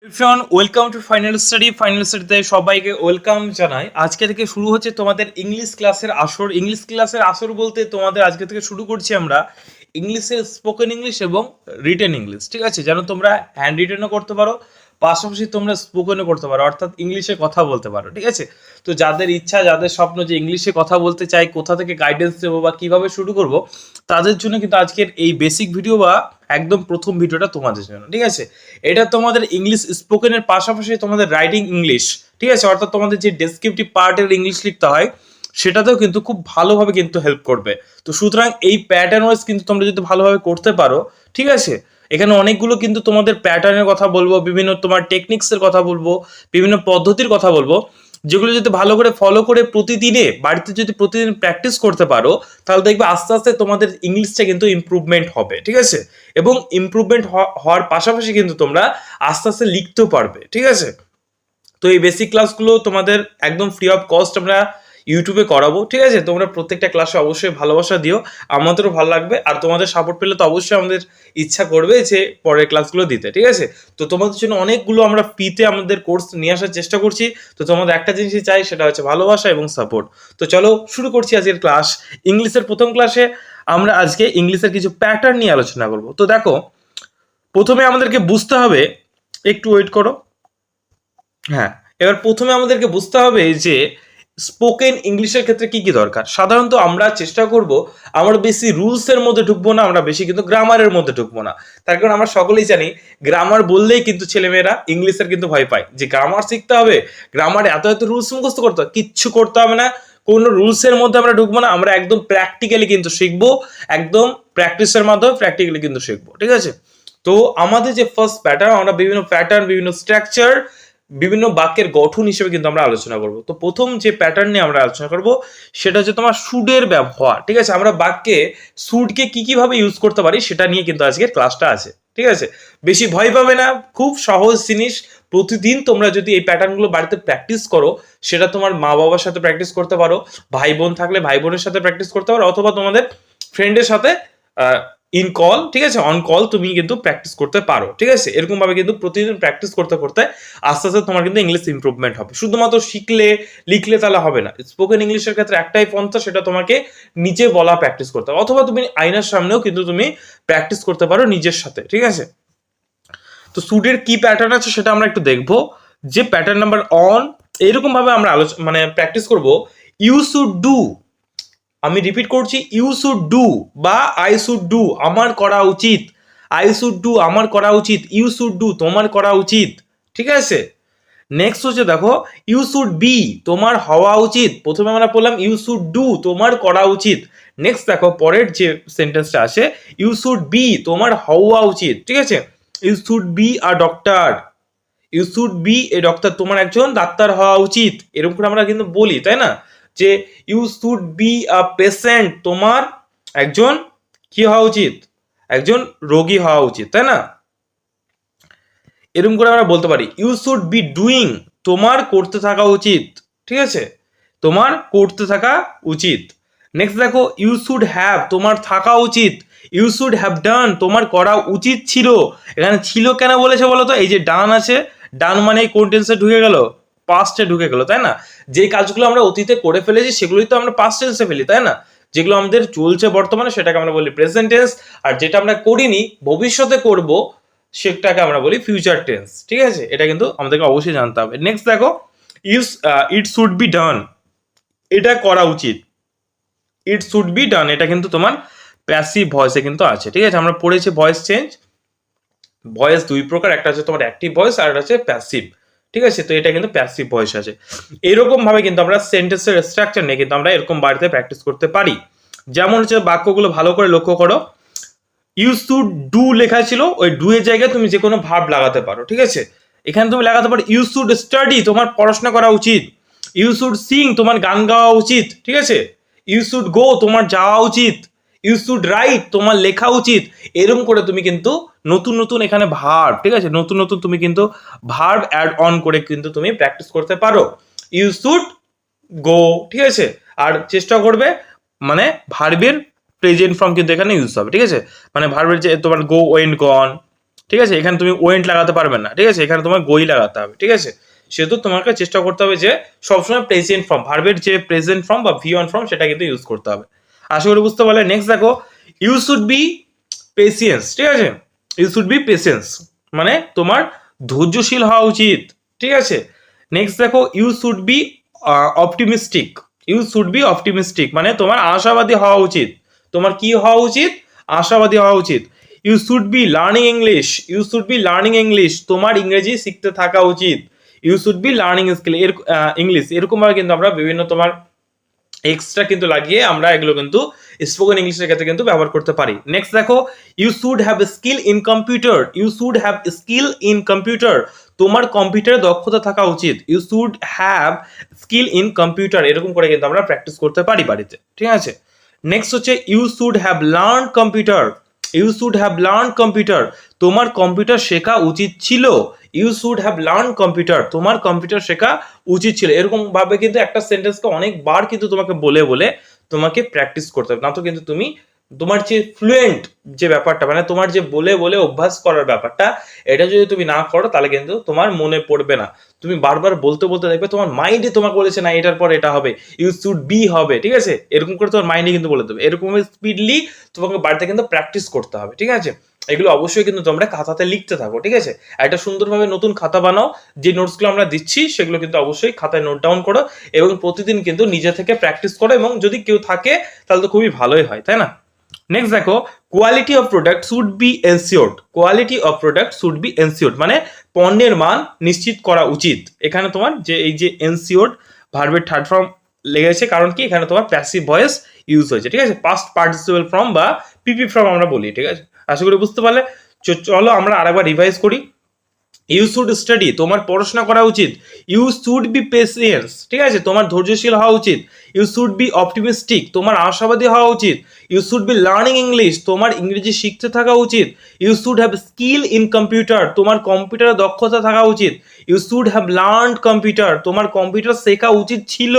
Everyone welcome to final স্টাডিতে সবাইকে welcome জানাই। আজকে থেকে শুরু হচ্ছে তোমাদের ইংলিশ ক্লাসের আসর বলতে তোমাদের আজকে থেকে শুরু করছি আমরা ইংলিশের স্পোকেন ইংলিশ এবং রিটেন ইংলিশ। ঠিক আছে, যেন তোমরা হ্যান্ড রিটেনও করতে পারো, পাশাপাশি তোমরা স্পোকেনও করতে পারো, অর্থাৎ ইংলিশে কথা বলতে পারো। ঠিক আছে, তো যাদের ইচ্ছা, যাদের স্বপ্ন যে ইংলিশে কথা বলতে চাই, কোথা থেকে গাইডেন্স দেবো বা কিভাবে শুরু করব, তাদের জন্য কিন্তু আজকের এই বেসিক ভিডিও বা একদম প্রথম ভিডিওটা তোমাদের জন্য। ঠিক আছে, এটা তোমাদের ইংলিশ স্পোকেনের পাশাপাশি তোমাদের রাইটিং ইংলিশ, ঠিক আছে, অর্থাৎ তোমাদের যে ডেসক্রিপটিভ পার্টের ইংলিশ লিখতে হয় সেটাতেও কিন্তু খুব ভালোভাবে কিন্তু হেল্প করবে। তো সুতরাং এই প্যাটার্ন ওয়াইজ কিন্তু তোমরা যদি ভালোভাবে করতে পারো, ঠিক আছে, এখানে অনেকগুলো কিন্তু তোমাদের প্যাটার্নের কথা বলবো, বিভিন্ন তোমার টেকনিক্সের কথা বলবো, বিভিন্ন পদ্ধতির কথা বলবো, যেগুলো যদি ভালো করে ফলো করে প্রতিদিনে বাড়িতে যদি প্রতিদিন প্র্যাকটিস করতে পারো, তাহলে দেখবে আস্তে আস্তে তোমাদের ইংলিশটা কিন্তু ইমপ্রুভমেন্ট হবে। ঠিক আছে, এবং ইমপ্রুভমেন্ট হওয়ার পাশাপাশি কিন্তু তোমরা আস্তে আস্তে লিখতেও পারবে। ঠিক আছে, তো এই বেসিক ক্লাসগুলো তোমাদের একদম ফ্রি অফ কস্ট আমরা ইউটিউবে করাবো। ঠিক আছে, তোমরা প্রত্যেকটা ক্লাসে অবশ্যই ভালোবাসা দিও, আমাদেরও ভালো লাগবে, আর তোমাদের সাপোর্ট পেলে তো অবশ্যই আমাদের ইচ্ছা করবে যে পরের ক্লাসগুলো দিতে। ঠিক আছে, তো তোমাদের জন্য অনেকগুলো আমরা ফ্রিতে আমাদের কোর্স নিয়ে আসার চেষ্টা করছি। তো তোমাদের একটা জিনিসই চাই, সেটা হচ্ছে ভালোবাসা এবং সাপোর্ট। তো চলো শুরু করছি আজকের ক্লাস। ইংলিশের প্রথম ক্লাসে আমরা আজকে ইংলিশের কিছু প্যাটার্ন নিয়ে আলোচনা করবো। তো দেখো, প্রথমে আমাদেরকে বুঝতে হবে, একটু ওয়েট করো। হ্যাঁ, এবার প্রথমে আমাদেরকে বুঝতে হবে যে স্পোকেন ইংলিশের ক্ষেত্রে কি কি দরকার। সাধারণত আমরা চেষ্টা করব আমরা বেশি রুলসের মধ্যে ঢুকবো না, আমরা বেশি কিন্তু গ্রামারের মধ্যে ঢুকবো না। তার কারণ আমরা সকলেই জানি গ্রামার বললেই কিন্তু ছেলেমেয়েরা ইংলিশের কিন্তু ভয় পায়, যে গ্রামার শিখতে হবে, গ্রামারে এত এত রুলস মুখস্থ করতে হবে, কিচ্ছু করতে হবে না, কোনো রুলসের মধ্যে আমরা ঢুকবো না, আমরা একদম প্র্যাকটিক্যালি কিন্তু শিখবো, একদম প্র্যাকটিসের মাধ্যমে প্র্যাকটিক্যালি কিন্তু শিখবো। ঠিক আছে, তো আমাদের যে ফার্স্ট প্যাটার্ন, আমরা বিভিন্ন প্যাটার্ন, বিভিন্ন স্ট্রাকচার, বিভিন্ন বাক্যের গঠন হিসেবে কিন্তু আমরা আলোচনা করব। তো প্রথম যে প্যাটার্ন নিয়ে আমরা আলোচনা করব সেটা হচ্ছে তোমার শুডের ব্যবহার। ঠিক আছে, আমরা বাক্যে শুডকে কি কিভাবে ইউজ করতে পারি সেটা নিয়ে কিন্তু আজকের ক্লাসটা আছে। ঠিক আছে, বেশি ভয় পাবে না, খুব সহজ জিনিস। প্রতিদিন তোমরা যদি এই প্যাটার্নগুলো বাড়িতে প্র্যাকটিস করো, সেটা তোমার মা বাবার সাথে প্র্যাকটিস করতে পারো, ভাই বোন থাকলে ভাই বোনের সাথে প্র্যাকটিস করতে পারো, অথবা তোমাদের ফ্রেন্ডের সাথে ইন কল, ঠিক আছে, অন কল তুমি কিন্তু প্র্যাকটিস করতে পারো। ঠিক আছে, এরকম ভাবে কিন্তু প্রতিদিন প্র্যাকটিস করতে করতে আস্তে আস্তে তোমার কিন্তু ইংলিশ ইমপ্রুভমেন্ট হবে। শুধুমাত্র শিখলে লিখলে তাহলে হবে না। স্পোকেন ইংলিশের ক্ষেত্রে একটাই পন্থা, সেটা তোমাকে নিজে বলা প্র্যাকটিস করতে হবে, অথবা তুমি আয়নার সামনেও কিন্তু তুমি প্র্যাকটিস করতে পারো নিজের সাথে। ঠিক আছে, তো শুডের কি প্যাটার্ন আছে সেটা আমরা একটু দেখবো। যে প্যাটার্ন নাম্বার অন, এরকম ভাবে আমরা মানে প্র্যাকটিস করব। ইউ শুড ডু, আমি রিপিট করছি, ইউ শুড ডু বা আই শুড ডু, আমার করা উচিত, আই শুড ডু আমার করা উচিত, ইউ শুড ডু তোমার করা উচিত। ঠিক আছে, নেক্সট হচ্ছে দেখো, ইউ শুড বি তোমার হওয়া উচিত। প্রথমে আমরা বললাম ইউ শুড ডু তোমার করা উচিত। নেক্সট দেখো পরের যে সেন্টেন্সটা আছে, ইউ শুড বি তোমার হওয়া উচিত। ঠিক আছে, you should be a doctor, you should be a doctor, তোমার একজন ডাক্তার হওয়া উচিত। এরকম করে আমরা কিন্তু বলি, তাই না, যে you should be a patient, তোমার একজন কি হওয়া উচিত, একজন রোগী হওয়া উচিত, তাই না। এরকম করে আমরা বলতে পারি ইউ শুড বি ডুইং, তোমার করতে থাকা উচিত। ঠিক আছে, তোমার করতে থাকা উচিত। নেক্সট দেখো, ইউ শুড হ্যাভ তোমার থাকা উচিত, ইউ শুড হ্যাভ ডান তোমার করা উচিত ছিল। এখানে ছিল কেন বলেছে বলো তো, এই যে ডান আছে, ডান মানে কোন টেন্সে ঢুকে গেল, পাস্টে ঢুকে গেল, তাই না। যে কাজগুলো আমরা অতীতে করে ফেলেছি সেগুলোই তো আমরা পাস্ট টেন্সে ফেলি, তাই না। যেগুলো আমাদের চলছে বর্তমানে সেটাকে আমরা বলি প্রেজেন্ট টেন্স, আর যেটা আমরা করিনি ভবিষ্যতে করব সেটাকে আমরা বলি ফিউচার টেন্স। ঠিক আছে, এটা কিন্তু আমাদেরকে অবশ্যই জানতে হবে। নেক্সট দেখো, ইট শুড বি ডান, এটা করা উচিত, ইট শুড বি ডান, এটা কিন্তু তোমার প্যাসিভ ভয়েসে কিন্তু আছে। ঠিক আছে, আমরা পড়েছি ভয়েস চেঞ্জ, ভয়েস দুই প্রকার, একটা হচ্ছে তোমার অ্যাক্টিভ ভয়েস আর একটা হচ্ছে প্যাসিভ। ঠিক আছে, তো এটা কিন্তু প্যাসিভ ভয়েস আছে। এরকম ভাবে কিন্তু আমরা সেন্টেন্সের স্ট্রাকচার নিয়ে কিন্তু আমরা এরকম বাড়িতে প্র্যাকটিস করতে পারি। যেমন হচ্ছে বাক্যগুলো ভালো করে লক্ষ্য করো, ইউ শুড ডু লেখা ছিল, ওই ডু এর জায়গায় তুমি যে কোনো ভার্ব লাগাতে পারো। ঠিক আছে, এখানে তুমি লাগাতে পারো ইউ শুড স্টাডি তোমার পড়াশোনা করা উচিত, ইউ শুড সিং তোমার গান গাওয়া উচিত। ঠিক আছে, ইউ শুড গো তোমার যাওয়া উচিত, ইউ শুড রাইট তোমার লেখা উচিত। এরকম করে তুমি কিন্তু নতুন নতুন এখানে ভার্ব, ঠিক আছে, নতুন নতুন তুমি কিন্তু ভার্ব অ্যাড অন করে কিন্তু তুমি প্র্যাকটিস করতে পারো। ইউ শুড গো, ঠিক আছে, আর চেষ্টা করবে মানে ভার্বের প্রেজেন্ট ফর্ম কিন্তু এখানে ইউজ হবে। ঠিক আছে, মানে ভার্বের যে তোমার গো, ওয়েন্ট, গন, ঠিক আছে, এখানে তুমি ওয়েন্ট লাগাতে পারবে না, ঠিক আছে, এখানে তোমার গোই লাগাতে হবে, ঠিক আছে। সেহেতু তোমাকে চেষ্টা করতে হবে যে সবসময় প্রেজেন্ট ফর্ম, ভার্বের যে প্রেজেন্ট ফর্ম বা ভি ওয়ান ফর্ম সেটা কিন্তু ইউজ করতে হবে। আশা করি বুঝতে পারলে। নেক্সট দেখো, ইউ শুড বি পেসিয়েন্স, ঠিক আছে, ইউ শুড বি পেসেন্স মানে তোমার ধৈর্যশীল হওয়া উচিত, ঠিক আছে। নেক্সট দেখো, you should be optimistic, you should be optimistic মানে তোমার আশাবাদী হওয়া উচিত। তোমার কি হওয়া উচিত? আশাবাদী হওয়া উচিত। You should be learning English, you should be learning English তোমার ইংরেজি শিখতে থাকা উচিত। You should be learning skill English, এরকম ভাবে কিন্তু আমরা বিভিন্ন তোমার এক্সট্রা কিন্তু লাগিয়ে আমরা এগুলো কিন্তু স্পোকেন ইংলিশের ক্ষেত্রে কিন্তু ব্যবহার করতে পারি। নেক্সট দেখো, you should have skill in computer, you should have skill in computer তোমার কম্পিউটারে দক্ষতা থাকা উচিত। You should have skill in computer এরকম করে কিন্তু আমরা প্র্যাকটিস করতে পারি বাড়িতে, ঠিক আছে। নেক্সট হচ্ছে, you should have learn computer, you should have learn computer তোমার কম্পিউটার শেখা উচিত ছিল। You should have learn computer তোমার কম্পিউটার শেখা উচিত ছিল। এরকম ভাবে কিন্তু একটা সেন্টেন্সকে অনেকবার কিন্তু তোমাকে বলে বলে তোমাকে প্র্যাকটিস করতে হবে, না তো কিন্তু তুমি তোমার যে ফ্লুয়েন্ট যে ব্যাপারটা মানে তোমার যে বলে বলে অভ্যাস করার ব্যাপারটা, এটা যদি তুমি না করো তাহলে কিন্তু তোমার মনে পড়বে না। তুমি বারবার বলতে বলতে দেখবে তোমার মাইন্ডে তোমাকে বলেছে না এটার পর এটা হবে, ইউ শুড বি হবে, ঠিক আছে, এরকম করে তোমার মাইন্ডে কিন্তু বলে দেবে। এরকম স্পিডলি তোমাকে বাড়িতে কিন্তু প্র্যাকটিস করতে হবে, ঠিক আছে। এগুলো অবশ্যই কিন্তু তোমরা খাতাতে লিখতে থাকো, ঠিক আছে। একটা সুন্দরভাবে নতুন খাতা বানাও, যে নোটসগুলো আমরা দিচ্ছি সেগুলো কিন্তু অবশ্যই খাতায় নোট ডাউন করো এবং প্রতিদিন কিন্তু নিজে থেকে প্র্যাকটিস করো, এবং যদি কেউ থাকে তাহলে তো খুবই ভালোই হয়, তাই না। নেক্সট দেখো, quality of product should be ensured, quality of product should be ensured মানে পণ্যের মান নিশ্চিত করা উচিত। এখানে তোমার যে এই যে এনসিওর্ড ভার্বের থার্ড ফর্ম লেগেছে, কারণ কি এখানে তোমার প্যাসিভ ভয়েস ইউজ হয়েছে, ঠিক আছে, পাস্ট পার্টিসিপেল ফর্ম বা পিপি ফর্ম আমরা বলি, ঠিক আছে। আশা করি বুঝতে পারলে। চলো আমরা আরেকবার রিভাইজ করি। ইউ শুড স্টাডি তোমার পড়াশোনা করা উচিত। ইউ শুড বি পেসিয়েন্স, ঠিক আছে, তোমার ধৈর্যশীল হওয়া উচিত। ইউ শুড বি অপটিমিস্টিক তোমার আশাবাদী হওয়া উচিত। You should be learning English তোমার ইংরেজি শিখতে থাকা উচিত। You should have skill in computer তোমার কম্পিউটারে দক্ষতা থাকা উচিত। You should have learned computer তোমার কম্পিউটার শেখা উচিত ছিল।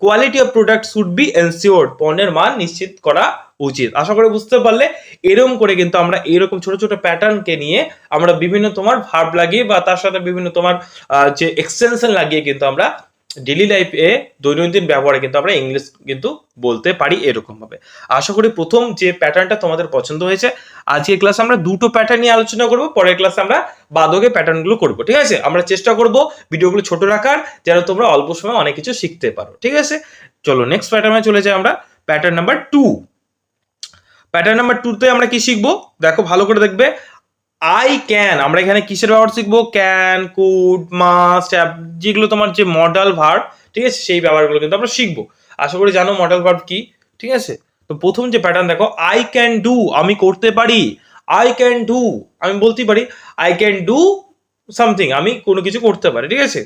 Quality of product should be ensured পণ্যের মান নিশ্চিত করা উচিত। আশা করি বুঝতে পারলে। এরকম করে কিন্তু আমরা এরকম ছোট ছোট প্যাটার্নকে নিয়ে আমরা বিভিন্ন তোমার ভার্ব লাগিয়ে বা তার সাথে বিভিন্ন তোমার যে এক্সটেনশন লাগিয়ে কিন্তু আমরা ডেইলি লাইফে দৈনন্দিন ব্যবহারে কিন্তু আমরা ইংলিশ কিন্তু বলতে পারি এরকম ভাবে। আশা করি প্রথম যে প্যাটার্নটা তোমাদের পছন্দ হয়েছে। আজকে ক্লাসে আমরা দুটো প্যাটার্ন নিয়ে আলোচনা করব, পরের ক্লাসে আমরা বাদকে প্যাটার্নগুলো করব, ঠিক আছে। আমরা চেষ্টা করব ভিডিওগুলো ছোট রাখার, যেন তোমরা অল্প সময়ে অনেক কিছু শিখতে পারো, ঠিক আছে। চলো নেক্সট প্যাটার্নে চলে যাই আমরা। প্যাটার্ন নাম্বার 2, প্যাটার্ন নাম্বার 2 তে আমরা কি শিখবো দেখো ভালো করে দেখবে। আই ক্যান, আমরা এখানে কিসের ব্যবহার শিখবো? ক্যান, কুড, মাস্ট, যেগুলো তোমার যে মডাল ভার্ব, ঠিক আছে, সেই ব্যবহারগুলো কিন্তু আমরা শিখবো। আশা করি জানো মডাল ভার্ব কি, ঠিক আছে। তো প্রথম যে প্যাটার্ন দেখো, আই ক্যান ডু আমি করতে পারি। আই ক্যান ডু আমি বলতে পারি আই ক্যান ডু সামথিং আমি কোনো কিছু করতে পারি, ঠিক আছে।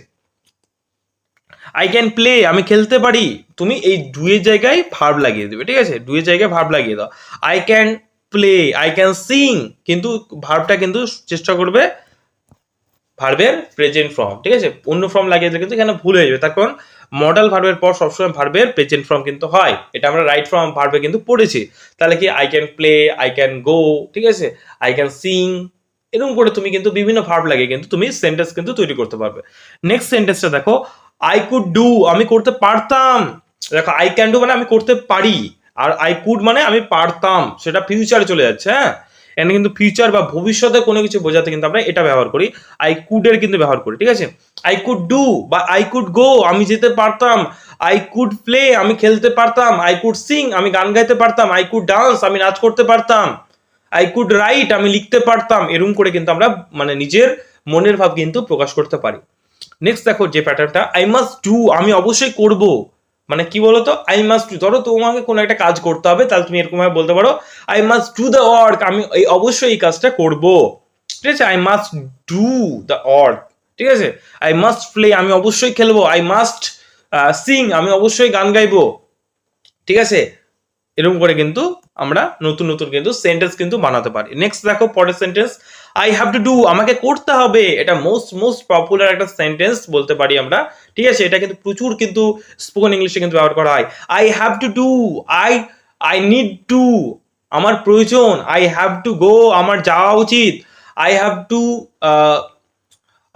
আই ক্যান প্লে আমি খেলতে পারি। তুমি এই ডুয়ের জায়গায় ভার্ব লাগিয়ে দেবে, ঠিক আছে, ডুয়ের জায়গায় ভার্ব লাগিয়ে দাও। I can play, I can sing, কিন্তু ভার্বটা কিন্তু চেষ্টা করবে ভার্বের প্রেজেন্ট ফর্ম, ঠিক আছে, অন্য ফর্ম লাগিয়ে দিলে কিন্তু এখানে ভুল হয়ে যাবে। তার কারণ মডাল ভার্বের পর সবসময় ভার্বের প্রেজেন্ট ফর্ম কিন্তু হয়, এটা আমরা রাইট ফর্ম ভার্বে কিন্তু পড়েছি। তাহলে কি I can play, I can go, ঠিক আছে, আই ক্যান সিং, এরকম করে তুমি কিন্তু বিভিন্ন ভার্ব লাগিয়ে কিন্তু তুমি সেন্টেন্স কিন্তু তৈরি করতে পারবে। নেক্সট সেন্টেন্সটা দেখো, আই কুড ডু আমি করতে পারতাম। দেখো আই ক্যান ডু মানে আমি করতে পারি, আর আই কুড মানে আমি পারতাম, সেটা ফিউচারে চলে যাচ্ছে। হ্যাঁ, এখানে কিন্তু ফিউচার বা ভবিষ্যতে কোনো কিছু বোঝাতে কিন্তু আমরা এটা ব্যবহার করি, আই কুড এর কিন্তু ব্যবহার করি, ঠিক আছে। আই কুড ডু বা আই কুড গো আমি যেতে পারতাম। আই কুড প্লে আমি খেলতে পারতাম। আই কুড সিং আমি গান গাইতে পারতাম। আই কুড ডান্স আমি নাচ করতে পারতাম। আই কুড রাইট আমি লিখতে পারতাম। এরকম করে কিন্তু আমরা মানে নিজের মনের ভাব কিন্তু প্রকাশ করতে পারি। নেক্সট দেখো যে প্যাটার্নটা, আই মাস্ট ডু আমি অবশ্যই করব, মানে কি বলতো, আই মাস্ট ডু, ধরো তোমাকে কোনো একটা কাজ করতে হবে, তাহলে তুমি এরকম ভাবে বলতে পারো I must do the work আমি অবশ্যই এই কাজটা করব, ঠিক আছে। I must do the work, ঠিক আছে। আই মাস্ট প্লে আমি অবশ্যই খেলবো। আই মাস্ট সিং আমি অবশ্যই গান গাইবো, ঠিক আছে। এরকম করে কিন্তু আমরা নতুন নতুন কিন্তু সেন্টেন্স কিন্তু বানাতে পারি। নেক্সট দেখো পরের sentence, I have to do আমাকে করতে হবে। এটা মোস্ট পপুলার একটা সেন্টেন্স বলতে পারি আমরা, ঠিক আছে। এটা কিন্তু প্রচুর কিন্তু স্পোকেন ইংলিশে কিন্তু ব্যবহার করা হয়। I have to do, I need to আমার প্রয়োজন। আই হ্যাভ টু গো আমার যাওয়া উচিত। I have two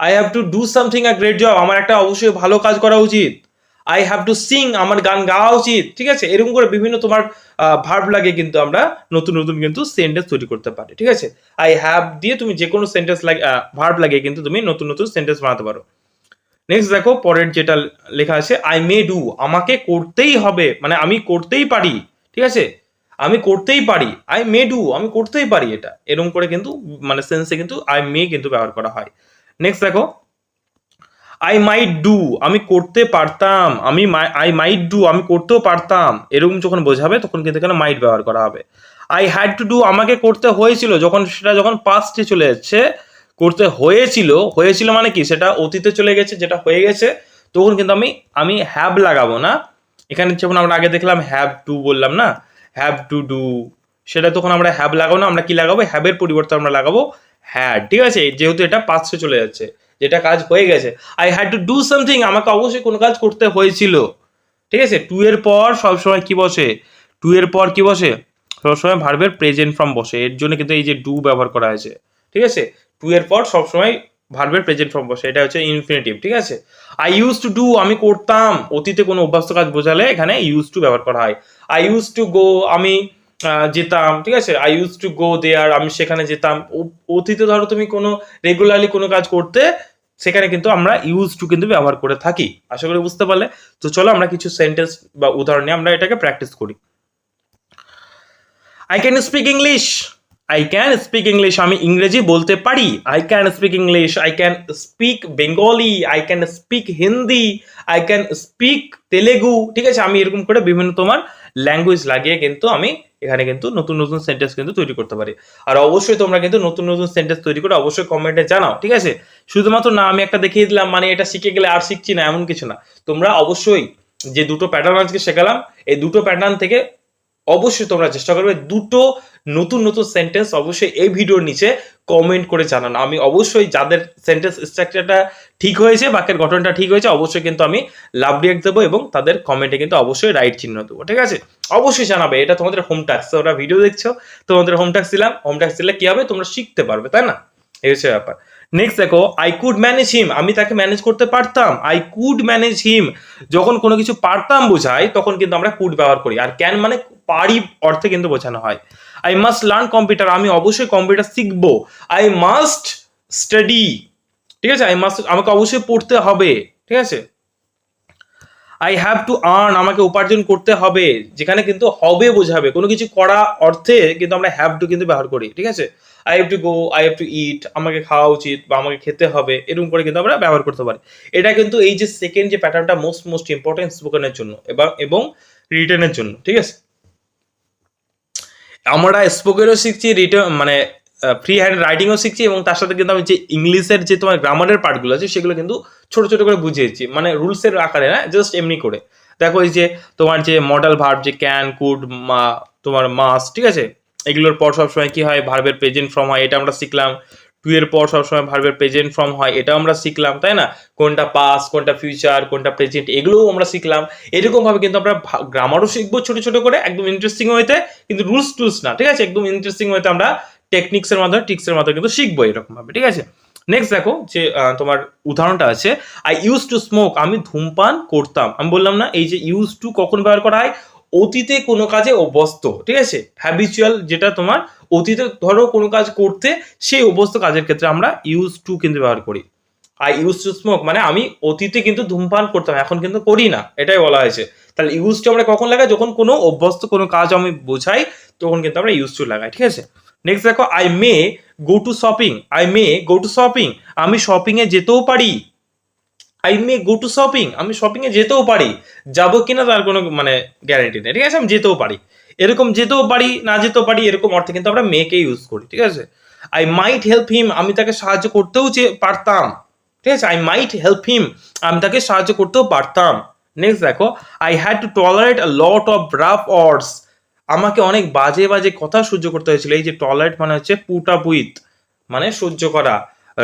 I have to do something a great job, আমার একটা অবশ্যই ভালো কাজ করা উচিত। আই হ্যাভ টু সিং, আমার গান গাওয়া উচিত। ঠিক আছে, এরকম করে বিভিন্ন তোমার ভার্ব লাগে কিন্তু আমরা নতুন নতুন কিন্তু সেন্টেন্স তৈরি করতে পারি। ঠিক আছে, আই হ্যাভ দিয়ে তুমি যে কোনো সেন্টেন্স লাগে, ভার্ব লাগে কিন্তু তুমি নতুন নতুন সেন্টেন্স বানাতে পারো। নেক্সট দেখো পরের যেটা লেখা আছে, আই মে ডু, আমাকে করতেই হবে, মানে আমি করতেই পারি। ঠিক আছে, আমি করতেই পারি, আই মে ডু, আমি করতেই পারি এটা, এরকম করে কিন্তু মানে সেন্সে কিন্তু আই মে কিন্তু ব্যবহার করা হয়। নেক্সট দেখো, আই মাইট ডু, আমি করতে পারতাম, আই মাইট ডু, আমি করতেও পারতাম, এরকম যখন বোঝাবে তখন কিন্তু এখানে মাইট ব্যবহার করা হবে। আই হ্যাড টু ডু, আমাকে করতে হয়েছিল, যখন সেটা যখন পাস্টে চলে যাচ্ছে, করতে হয়েছিল, হয়েছিল মানে কি সেটা অতীতে চলে গেছে, যেটা হয়ে গেছে, তখন কিন্তু আমি আমি হ্যাভ লাগাবো না। এখানে যখন আমরা আগে দেখলাম হ্যাভ টু বললাম না, হ্যাভ টু ডু, সেটা তখন আমরা হ্যাভ লাগাবো না, আমরা কি লাগাবো, হ্যাভের পরিবর্তে আমরা লাগাবো হ্যাড। ঠিক আছে, যেহেতু এটা পাস্টে চলে যাচ্ছে, যেটা কাজ হয়ে গেছে। I had to do something, আমাকে অবশ্যই কোনো কাজ করতে হয়েছিল। ঠিক আছে, টু এর পর সবসময় কি বসে, টু এর পর কি বসে, সবসময় ভার্বের প্রেজেন্ট ফর্ম বসে, এর জন্য কিন্তু এই যে ডু ব্যবহার করা হয়েছে। ঠিক আছে, টু এর পর সবসময় ভার্বের প্রেজেন্ট ফর্ম বসে, এটা হচ্ছে ইনফিনিটিভ। ঠিক আছে, আই ইউজ টু ডু, আমি করতাম, অতীতে কোনো অভ্যস্ত কাজ বোঝালে এখানে ইউজ টু ব্যবহার করা হয়। আই ইউজ টু গো, আমি যেতাম। ঠিক আছে, আই ইউজ টু গো দেয়ার, আমি সেখানে যেতাম। অতীতে ধরো তুমি কোনো রেগুলারলি কোনো কাজ করতে, সেখানে কিন্তু আমরা ইউজ টু কিন্তু ব্যবহার করে থাকি। আশা করি বুঝতে পারলে। তো চলো আমরা কিছু সেন্টেন্স বা উদাহরণ নিয়ে আমরা এটাকে প্র্যাকটিস করি। I can speak English, I can speak English, আমি ইংরেজি বলতে পারি। I can speak English, I can speak Bengali, I can speak Hindi, I can speak Telugu. ঠিক আছে, আমি এরকম করে বিভিন্ন তোমার ল্যাঙ্গুয়েজ লাগিয়ে কিন্তু আমি এখানে কিন্তু নতুন নতুন সেন্টেন্স কিন্তু তৈরি করতে পারি। আর অবশ্যই তোমরা কিন্তু নতুন নতুন সেন্টেন্স তৈরি করে অবশ্যই কমেন্টে জানাও। ঠিক আছে, শুধুমাত্র না আমি একটা দেখিয়ে দিলাম মানে এটা শিখে গেলে আর শিখছি না, এমন কিছু না। তোমরা অবশ্যই যে দুটো প্যাটার্ন আজকে শেখালাম, এই দুটো প্যাটার্ন থেকে অবশ্যই তোমরা চেষ্টা করবে দুটো নতুন নতুন সেন্টেন্স অবশ্যই এই ভিডিওর নিচে কমেন্ট করে জানানো। আমি অবশ্যই যাদের সেন্টেন্স স্ট্রাকচারটা ঠিক হয়েছে, বাক্যের গঠনটা ঠিক হয়েছে, অবশ্যই কিন্তু আমি লাভ রিয়াক্ট দেবো এবং তাদের কমেন্টে কিন্তু অবশ্যই রাইট চিহ্ন দেবো। ঠিক আছে, অবশ্যই জানাবে, এটা তোমাদের হোম টাস্ক। তোমরা ভিডিও দেখছো, তোমাদের হোম টাস্ক দিলাম, হোম টাস্ক দিলে কি হবে, তোমরা শিখতে পারবে, তাই না? এই হচ্ছে ব্যাপার। নেক্সট দেখো, আই কুড ম্যানেজ হিম, আমি তাকে ম্যানেজ করতে পারতাম। আই কুড ম্যানেজ হিম, যখন কোনো কিছু পারতাম বোঝায় তখন কিন্তু আমরা কুড ব্যবহার করি। আর ক্যান মানে পারি অর্থে কিন্তু বোঝানো হয়। আই মাস্ট লার্ন কম্পিউটার, আমি অবশ্যই কম্পিউটার শিখবো। আই মাস্ট স্টাডি, ঠিক আছে, আই মাস্ট, আমাকে অবশ্যই পড়তে হবে। ঠিক আছে, আই হ্যাভ টু আর্ন, আমাকে উপার্জন করতে হবে, যেখানে কিন্তু হবে বোঝাবে, কোনো কিছু করা অর্থে কিন্তু আমরা হ্যাভ টু কিন্তু ব্যবহার করি। ঠিক আছে, I have to go, I have to eat, আমাকে খাওয়া উচিত বা আমাকে খেতে হবে, এরকম করে কিন্তু আমরা ব্যবহার করতে পারি। এটা কিন্তু এই যে সেকেন্ড যে প্যাটার্নটা মোস্ট ইম্পর্টেন্ট স্পোকেনের জন্য এবং রিটেনের জন্য। ঠিক আছে, আমরা স্পোকেনও শিখছি, রিটেন মানে ফ্রি হ্যান্ড রাইটিংও শিখছি, এবং তার সাথে কিন্তু আমি যে ইংলিশের যে তোমার গ্রামারের পার্টগুলো আছে সেগুলো কিন্তু ছোট ছোট করে বুঝিয়েছি, মানে রুলসের আকারে না, জাস্ট এমনি করে। দেখো এই যে তোমার যে মডেল ভার্ব, যে ক্যান, কুড, তোমার মাস্ট, ঠিক আছে, এগুলোর পর সবসময় কি হয়, ভার্বের প্রেজেন্ট ফর্ম হয়, এটা আমরা শিখলাম। টু এর পর সবসময় ভার্বের প্রেজেন্ট ফর্ম হয়, এটা আমরা শিখলাম, তাই না? কোনটা পাস্ট, কোনটা ফিউচার, কোনটা প্রেজেন্ট, এগুলোও আমরা শিখলাম। এরকম ভাবে কিন্তু আমরা গ্রামারও শিখবো ছোট ছোট করে, একদম ইন্টারেস্টিং ওয়েতে, কিন্তু রুলস টুলস না। ঠিক আছে, একদম ইন্টারেস্টিং ওয়েতে আমরা টেকনিক্সের মাধ্যমে, টিক্সের মাধ্যমে কিন্তু শিখবো এরকম ভাবে। ঠিক আছে, নেক্সট দেখো যে তোমার উদাহরণটা আছে, আই ইউজ টু স্মোক, আমি ধূমপান করতাম। আমি বললাম না, এই যে ইউজ টু কখন ব্যবহার করা হয়, অতীতে কোনো কাজে অভ্যস্ত। ঠিক আছে, হ্যাবিচুয়াল, যেটা তোমার অতীতে ধরো কোনো কাজ করতে, সেই অভ্যস্ত কাজের ক্ষেত্রে আমরা ইউজ টু কিন্তু ব্যবহার করি। আই ইউজ টু স্মোক মানে আমি অতীতে কিন্তু ধূমপান করতাম, এখন কিন্তু করি না, এটাই বলা হয়েছে। তাহলে ইউজ টু আমরা কখন লাগাই, যখন কোনো অভ্যস্ত কোনো কাজ আমি বোঝাই, তখন কিন্তু আমরা ইউজ টু লাগাই। ঠিক আছে, নেক্সট দেখো, I may go to shopping, I may go to shopping, আমি শপিং এ যেতেও পারি। I may go to shopping, আমি শপিং এ যেতেও পারি, যাবো কিনা তার কোনো মানে গ্যারান্টি নেই। ঠিক আছে, আমি যেতেও পারি, এরকম যেতেও পারি, না যেতেও পারি, এরকম অর্থে কিন্তু আমরা মেকে ইউজ করি। ঠিক আছে, আই মাইট হেল্প হিম, আমি তাকে সাহায্য করতেও পারতাম। ঠিক আছে, আই মাইট হেল্প হিম, আমি তাকে সাহায্য করতেও পারতাম। নেক্সট দেখো, I had to tolerate a lot of rough words, আমাকে অনেক বাজে বাজে কথা সহ্য করতে হয়েছিল। এই যে টলারেট মানে হচ্ছে পুট আপ উইথ, মানে সহ্য করা।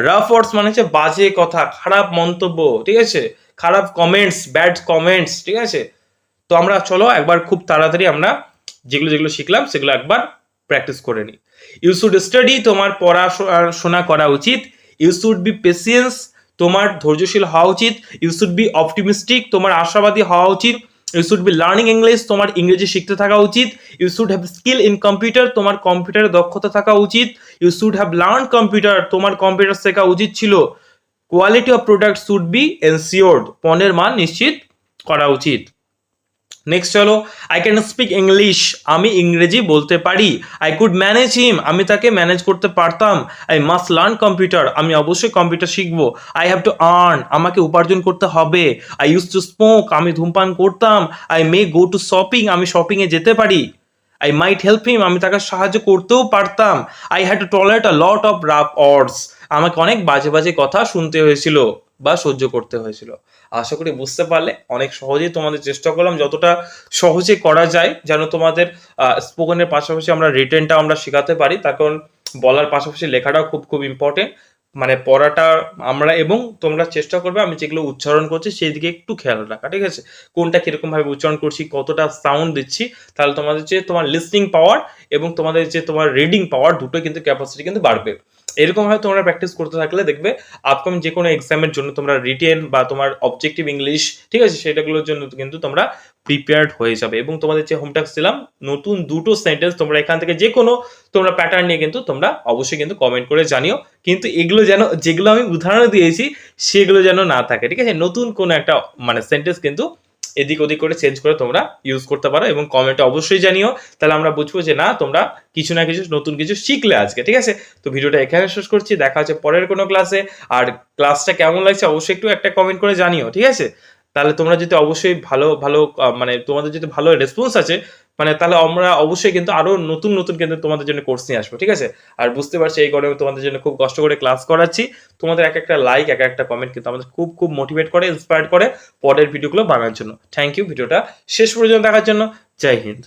রাফ ওয়ার্ডস মানে হচ্ছে বাজে কথা, খারাপ মন্তব্য। ঠিক আছে, খারাপ কমেন্টস, ব্যাড কমেন্টস। ঠিক আছে, তো আমরা চলো একবার খুব তাড়াতাড়ি আমরা যেগুলো যেগুলো শিখলাম সেগুলো একবার প্র্যাকটিস করে নিই। ইউ শুড স্টাডি, তোমার পড়াশোনা করা উচিত। ইউ শুড বি পেশেন্স, তোমার ধৈর্যশীল হওয়া উচিত। ইউ শুড বি অপটিমিস্টিক, তোমার আশাবাদী হওয়া উচিত। You should be learning English, তোমার ইংরেজি শিখতে থাকা উচিত। You should have skill in computer, তোমার কম্পিউটারে দক্ষতা থাকা উচিত। You should have learn computer, তোমার কম্পিউটার শেখা উচিত ছিল। Quality of product should be ensured, পণ্যের মান নিশ্চিত করা উচিত। নেক্সট হলো আই ক্যান স্পিক ইংলিশ, আমি ইংরেজি বলতে পারি। আই কুড ম্যানেজ হিম, আমি তাকে ম্যানেজ করতে পারতাম। আই মাস্ট লার্ন কম্পিউটার, আমি অবশ্যই কম্পিউটার শিখবো। আই হ্যাভ টু আর্ন, আমাকে উপার্জন করতে হবে। আই ইউজ টু স্মোক, আমি ধূমপান করতাম। I may go to shopping, আমি শপিংয়ে যেতে পারি। আই মাইট হেল্প হিম, আমি তাকে সাহায্য করতেও পারতাম। I had to tolerate a lot of rough words, আমাকে অনেক বাজে বাজে কথা শুনতে হয়েছিল বা সহ্য করতে হয়েছিল। আশা করি বুঝতে পারলে। অনেক সহজেই তোমাদের চেষ্টা করলাম যতটা সহজে করা যায়, যেন তোমাদের স্পোকেনের পাশাপাশি আমরা রিটেনটা আমরা শেখাতে পারি। তার কারণ বলার পাশাপাশি লেখাটাও খুব খুব ইম্পর্টেন্ট। মানে পড়াটা আমরা এবং তোমরা চেষ্টা করবে আমি যেগুলো উচ্চারণ করছি সেই দিকে একটু খেয়াল রাখা, ঠিক আছে? কোনটা কিরকম ভাবে উচ্চারণ করছি, কতটা সাউন্ড দিচ্ছি, তাহলে তোমাদের যে তোমার লিসনিং পাওয়ার এবং তোমাদের যে তোমার রিডিং পাওয়ার দুটো কিন্তু ক্যাপাসিটি কিন্তু বাড়বে। এরকম ভাবে তোমরা প্র্যাকটিস করতে থাকলে দেখবে আপকামিং যে কোনো এক্সামের জন্য তোমরা রিটেন বা তোমার অবজেক্টিভ ইংলিশ, ঠিক আছে, সেটাগুলোর জন্য কিন্তু তোমরা প্রিপেয়ার্ড হয়ে যাবে। এবং তোমাদের যে হোম টাস্ক দিলাম নতুন দুটো সেন্টেন্স তোমরা এখান থেকে যে কোনো তোমরা প্যাটার্ন নিয়ে কিন্তু তোমরা অবশ্যই কিন্তু কমেন্ট করে জানিও। কিন্তু এগুলো যেন, যেগুলো আমি উদাহরণ দিয়েছি সেগুলো যেন না থাকে, ঠিক আছে? নতুন কোনো একটা মানে সেন্টেন্স কিন্তু এদিক ওদিক করে চেঞ্জ করে তোমরা ইউজ করতে পারো এবং কমেন্টে অবশ্যই জানিও। তাহলে আমরা বুঝবো যে না তোমরা কিছু না কিছু নতুন কিছু শিখলে আজকে, ঠিক আছে? তো ভিডিওটা এখানে শেষ করছি, দেখা হচ্ছে পরের কোনো ক্লাসে। আর ক্লাসটা কেমন লাগছে অবশ্যই একটু একটা কমেন্ট করে জানিও, ঠিক আছে? তাহলে তোমরা যদি অবশ্যই ভালো ভালো মানে তোমাদের যদি ভালো রেসপন্স আছে, মানে তাহলে আমরা অবশ্যই কিন্তু আরো নতুন নতুন কিন্তু তোমাদের জন্য কোর্স নিয়ে আসবো, ঠিক আছে? আর বুঝতে পারছি এই গরমে তোমাদের জন্য খুব কষ্ট করে ক্লাস করাচ্ছি। তোমাদের এক একটা লাইক, এক একটা কমেন্ট কিন্তু আমাদের খুব খুব মোটিভেট করে, ইন্সপায়ার করে পরের ভিডিওগুলো বানানোর জন্য। থ্যাংক ইউ ভিডিওটা শেষ পর্যন্ত দেখার জন্য। জয় হিন্দ।